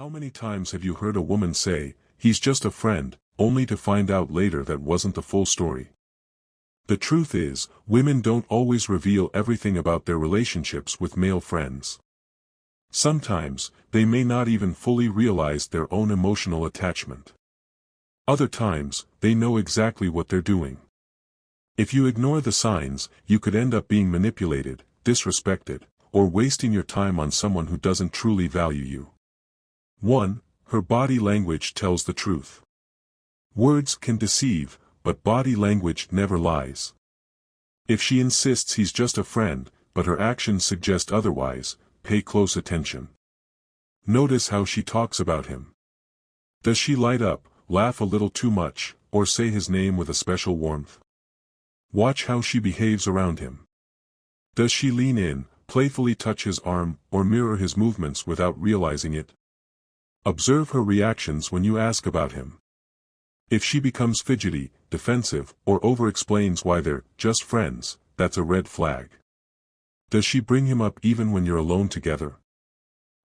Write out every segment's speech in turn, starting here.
How many times have you heard a woman say, "He's just a friend," only to find out later that wasn't the full story? The truth is, women don't always reveal everything about their relationships with male friends. Sometimes, they may not even fully realize their own emotional attachment. Other times, they know exactly what they're doing. If you ignore the signs, you could end up being manipulated, disrespected, or wasting your time on someone who doesn't truly value you. 1. Her body language tells the truth. Words can deceive, but body language never lies. If she insists he's just a friend, but her actions suggest otherwise, pay close attention. Notice how she talks about him. Does she light up, laugh a little too much, or say his name with a special warmth? Watch how she behaves around him. Does she lean in, playfully touch his arm, or mirror his movements without realizing it? Observe her reactions when you ask about him. If she becomes fidgety, defensive, or over-explains why they're just friends, that's a red flag. Does she bring him up even when you're alone together?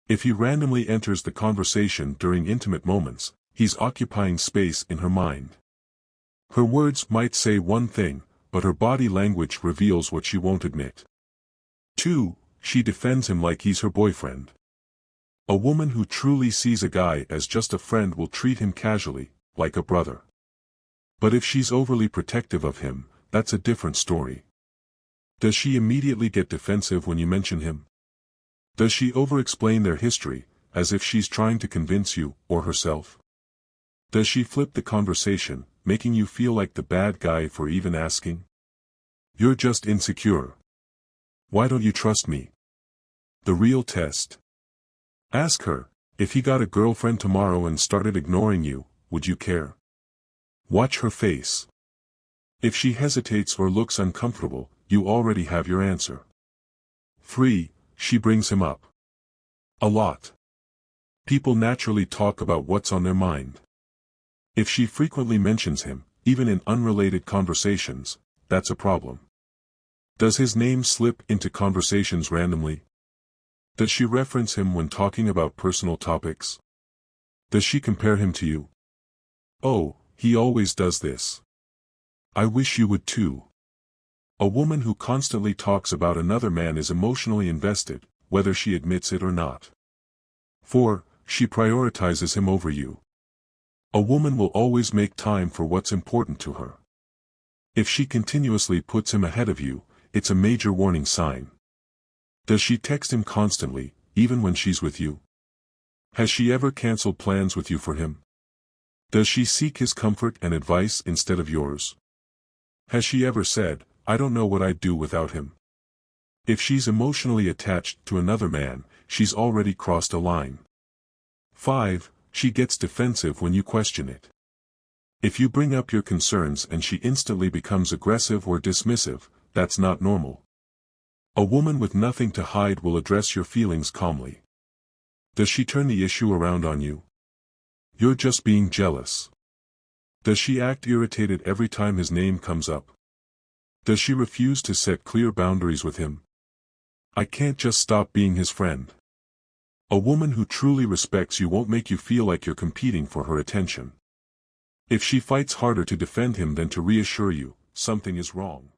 If he randomly enters the conversation during intimate moments, he's occupying space in her mind. Her words might say one thing, but her body language reveals what she won't admit. 2. She defends him like he's her boyfriend. A woman who truly sees a guy as just a friend will treat him casually, like a brother. But if she's overly protective of him, that's a different story. Does she immediately get defensive when you mention him? Does she over-explain their history, as if she's trying to convince you, or herself? Does she flip the conversation, making you feel like the bad guy for even asking? You're just insecure. Why don't you trust me? The real test. Ask her, if he got a girlfriend tomorrow and started ignoring you, would you care? Watch her face. If she hesitates or looks uncomfortable, you already have your answer. 3. She brings him up. A lot. People naturally talk about what's on their mind. If she frequently mentions him, even in unrelated conversations, that's a problem. Does his name slip into conversations randomly? Does she reference him when talking about personal topics? Does she compare him to you? "Oh, he always does this. I wish you would too." A woman who constantly talks about another man is emotionally invested, whether she admits it or not. 4. She prioritizes him over you. A woman will always make time for what's important to her. If she continuously puts him ahead of you, it's a major warning sign. Does she text him constantly, even when she's with you? Has she ever canceled plans with you for him? Does she seek his comfort and advice instead of yours? Has she ever said, "I don't know what I'd do without him"? If she's emotionally attached to another man, she's already crossed a line. 5. She gets defensive when you question it. If you bring up your concerns and she instantly becomes aggressive or dismissive, that's not normal. A woman with nothing to hide will address your feelings calmly. Does she turn the issue around on you? You're just being jealous. Does she act irritated every time his name comes up? Does she refuse to set clear boundaries with him? I can't just stop being his friend. A woman who truly respects you won't make you feel like you're competing for her attention. If she fights harder to defend him than to reassure you, something is wrong.